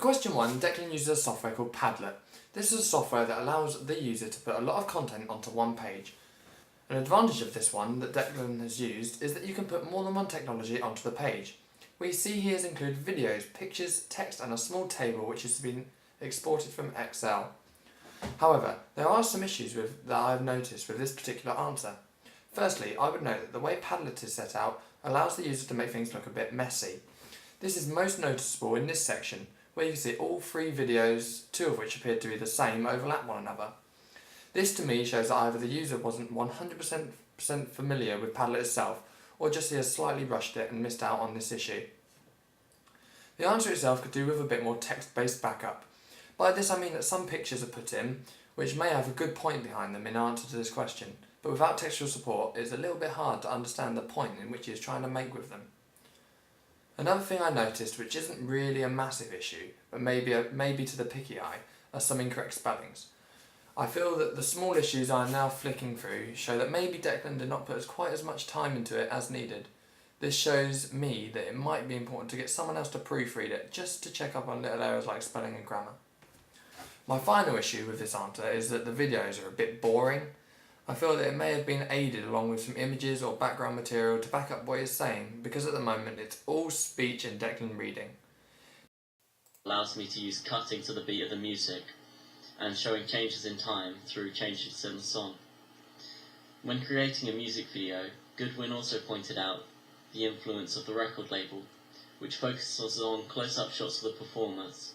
For question 1, Declan uses a software called Padlet. This is a software that allows the user to put a lot of content onto one page. An advantage of this one that Declan has used is that you can put more than one technology onto the page. We see he has included videos, pictures, text and a small table which has been exported from Excel. However, there are some issues that I have noticed with this particular answer. Firstly, I would note that the way Padlet is set out allows the user to make things look a bit messy. This is most noticeable in this section, where you can see all 3 videos, 2 of which appear to be the same, overlap one another. This to me shows that either the user wasn't 100% familiar with Padlet itself, or just he has slightly rushed it and missed out on this issue. The answer itself could do with a bit more text-based backup. By this I mean that some pictures are put in, which may have a good point behind them in answer to this question, but without textual support it's a little bit hard to understand the point in which he is trying to make with them. Another thing I noticed, which isn't really a massive issue, but maybe to the picky eye, are some incorrect spellings. I feel that the small issues I am now flicking through show that maybe Declan did not put quite as much time into it as needed. This shows me that it might be important to get someone else to proofread it, just to check up on little areas like spelling and grammar. My final issue with this answer is that the videos are a bit boring. I feel that it may have been aided along with some images or background material to back up what he's saying, because at the moment it's all speech and Declan reading. Allows me to use cutting to the beat of the music and showing changes in time through changes in the song. When creating a music video, Goodwin also pointed out the influence of the record label, which focuses on close-up shots of the performers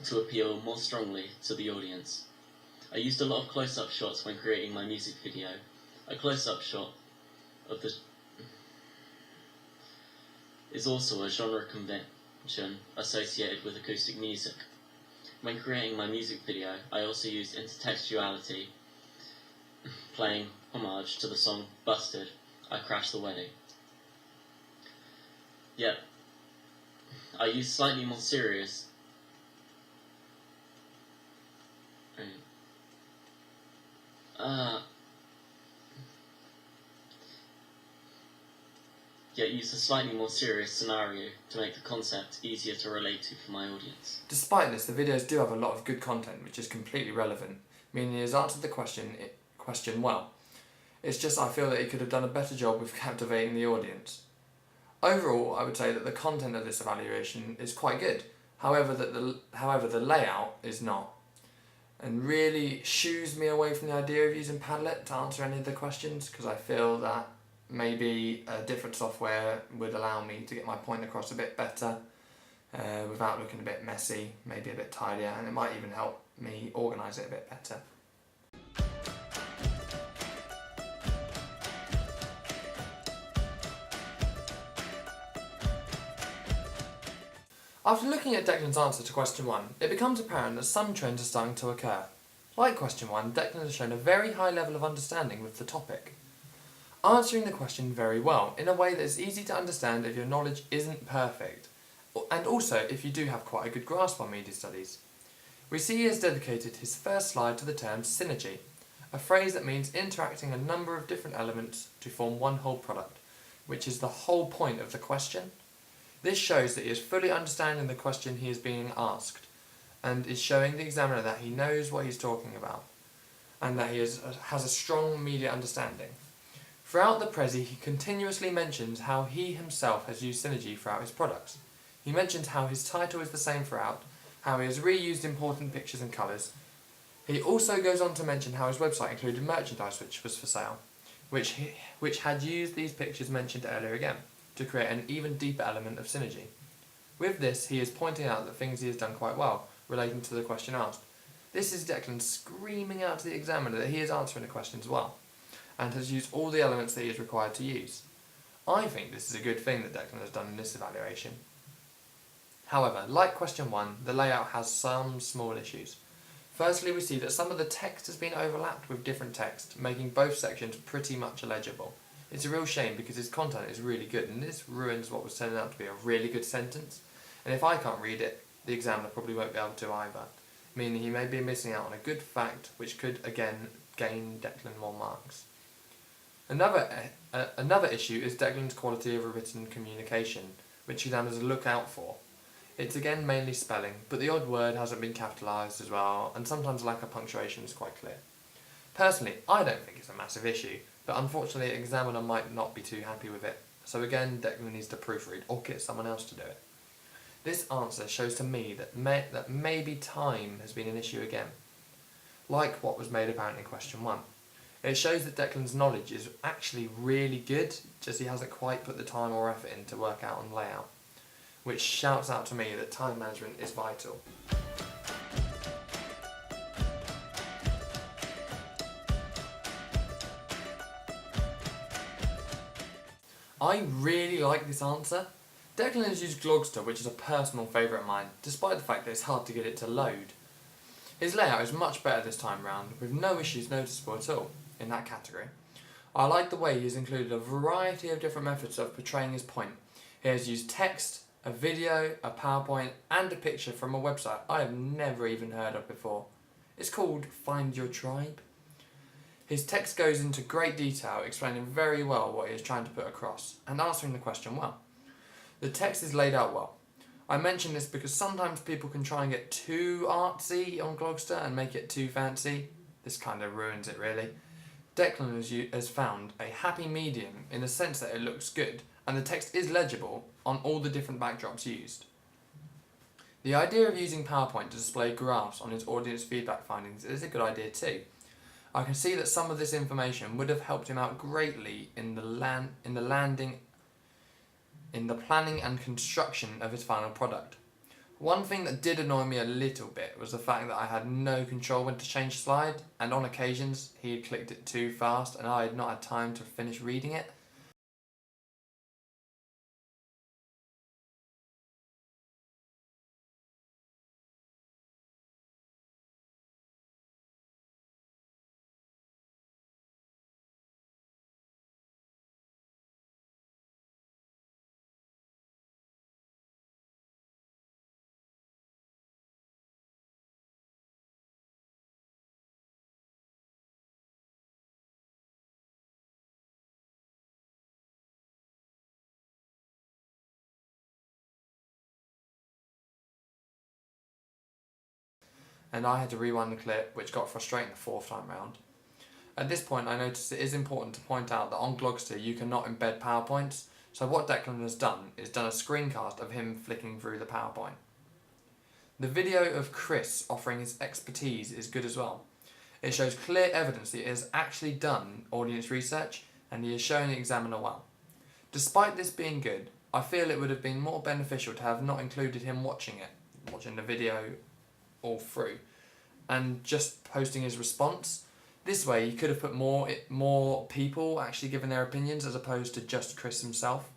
to appeal more strongly to the audience. I used a lot of close-up shots when creating my music video. A close-up shot of the is also a genre convention associated with acoustic music. When creating my music video, I also used intertextuality, playing homage to the song Busted, I Crashed the Wedding. Yet, I used slightly more serious yet use a slightly more serious scenario to make the concept easier to relate to for my audience. Despite this, the videos do have a lot of good content which is completely relevant, meaning he has answered the question well. It's just I feel that he could have done a better job with captivating the audience. Overall, I would say that the content of this evaluation is quite good, however the layout is not, and really shoos me away from the idea of using Padlet to answer any of the questions, because I feel that maybe a different software would allow me to get my point across a bit better without looking a bit messy, maybe a bit tidier, and it might even help me organise it a bit better. After looking at Declan's answer to question 1, it becomes apparent that some trends are starting to occur. Like question 1, Declan has shown a very high level of understanding with the topic, answering the question very well, in a way that is easy to understand if your knowledge isn't perfect, and also if you do have quite a good grasp on media studies. We see he has dedicated his first slide to the term synergy, a phrase that means interacting a number of different elements to form one whole product, which is the whole point of the question. This shows that he is fully understanding the question he is being asked, and is showing the examiner that he knows what he's talking about, and that he has a strong media understanding. Throughout the Prezi, he continuously mentions how he himself has used synergy throughout his products. He mentions how his title is the same throughout, how he has reused important pictures and colours. He also goes on to mention how his website included merchandise which was for sale, which had used these pictures mentioned earlier again, to create an even deeper element of synergy. With this, he is pointing out the things he has done quite well, relating to the question asked. This is Declan screaming out to the examiner that he is answering the questions well, and has used all the elements that he is required to use. I think this is a good thing that Declan has done in this evaluation. However, like question 1, the layout has some small issues. Firstly, we see that some of the text has been overlapped with different text, making both sections pretty much illegible. It's a real shame because his content is really good, and this ruins what was turning out to be a really good sentence, and if I can't read it, the examiner probably won't be able to either, meaning he may be missing out on a good fact which could again gain Declan more marks. Another issue is Declan's quality of written communication, which he then has a look out for. It's again mainly spelling, but the odd word hasn't been capitalised as well, and sometimes lack of punctuation is quite clear. Personally, I don't think it's a massive issue, but unfortunately an examiner might not be too happy with it, so again Declan needs to proofread or get someone else to do it. This answer shows to me that maybe time has been an issue again, like what was made apparent in question 1. It shows that Declan's knowledge is actually really good, just he hasn't quite put the time or effort in to work out on layout, which shouts out to me that time management is vital. I really like this answer. Declan has used Glogster, which is a personal favourite of mine, despite the fact that it's hard to get it to load. His layout is much better this time round, with no issues noticeable at all in that category. I like the way he has included a variety of different methods of portraying his point. He has used text, a video, a PowerPoint, and a picture from a website I have never even heard of before. It's called Find Your Tribe. His text goes into great detail, explaining very well what he is trying to put across, and answering the question well. The text is laid out well. I mention this because sometimes people can try and get too artsy on Glogster and make it too fancy. This kind of ruins it really. Declan has found a happy medium in the sense that it looks good, and the text is legible on all the different backdrops used. The idea of using PowerPoint to display graphs on his audience feedback findings is a good idea too. I can see that some of this information would have helped him out greatly in the planning and construction of his final product. One thing that did annoy me a little bit was the fact that I had no control when to change slide, and on occasions he had clicked it too fast and I had not had time to finish reading it. And I had to rewind the clip, which got frustrating the 4th time round. At this point I noticed it is important to point out that on Glogster you cannot embed PowerPoints, so what Declan has done is done a screencast of him flicking through the PowerPoint. The video of Chris offering his expertise is good as well. It shows clear evidence that he has actually done audience research and he is showing the examiner well. Despite this being good, I feel it would have been more beneficial to have not included him watching the video all through, and just posting his response. This way he could have put more people actually giving their opinions as opposed to just Chris himself.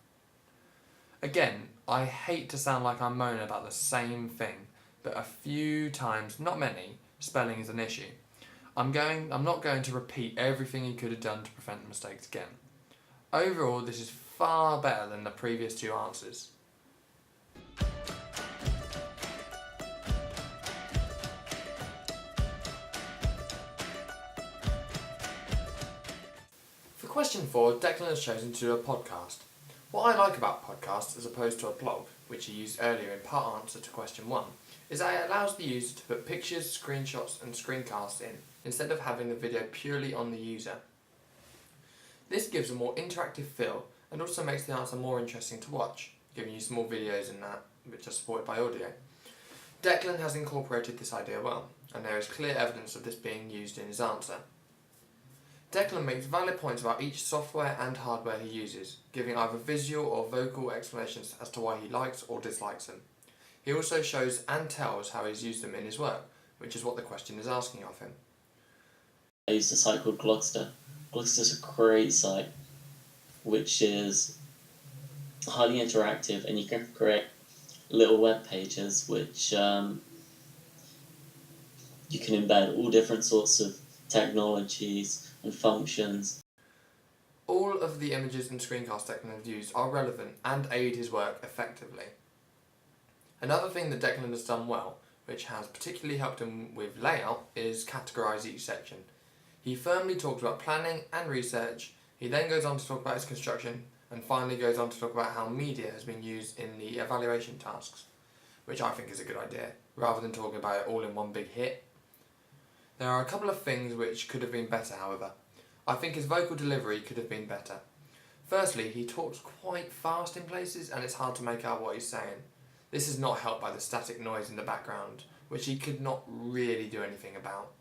Again, I hate to sound like I'm moaning about the same thing, but a few times, not many, spelling is an issue. I'm not going to repeat everything he could have done to prevent mistakes again. Overall, this is far better than the previous 2 answers. For question 4, Declan has chosen to do a podcast. What I like about podcasts as opposed to a blog, which he used earlier in part answer to question 1, is that it allows the user to put pictures, screenshots and screencasts in, instead of having the video purely on the user. This gives a more interactive feel and also makes the answer more interesting to watch, giving you small videos and that, which are supported by audio. Declan has incorporated this idea well, and there is clear evidence of this being used in his answer. Declan makes valid points about each software and hardware he uses, giving either visual or vocal explanations as to why he likes or dislikes them. He also shows and tells how he's used them in his work, which is what the question is asking of him. I used a site called Glogster. Glogster's a great site, which is highly interactive, and you can create little web pages which you can embed all different sorts of technologies and functions. All of the images and screencasts Declan has used are relevant and aid his work effectively. Another thing that Declan has done well, which has particularly helped him with layout, is categorise each section. He firmly talks about planning and research, he then goes on to talk about his construction, and finally goes on to talk about how media has been used in the evaluation tasks. which I think is a good idea, rather than talking about it all in one big hit. There are a couple of things which could have been better, however. I think his vocal delivery could have been better. Firstly, he talks quite fast in places and it's hard to make out what he's saying. This is not helped by the static noise in the background, which he could not really do anything about.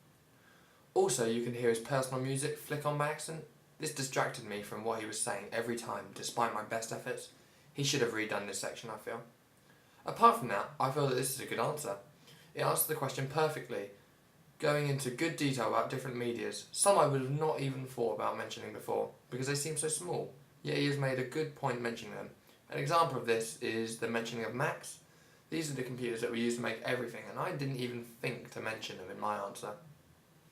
Also, you can hear his personal music flick on by accident. This distracted me from what he was saying every time, despite my best efforts. He should have redone this section, I feel. Apart from that, I feel that this is a good answer. It answers the question perfectly, going into good detail about different medias, some I would have not even thought about mentioning before, because they seem so small, yet he has made a good point mentioning them. An example of this is the mentioning of Macs. These are the computers that we use to make everything, and I didn't even think to mention them in my answer.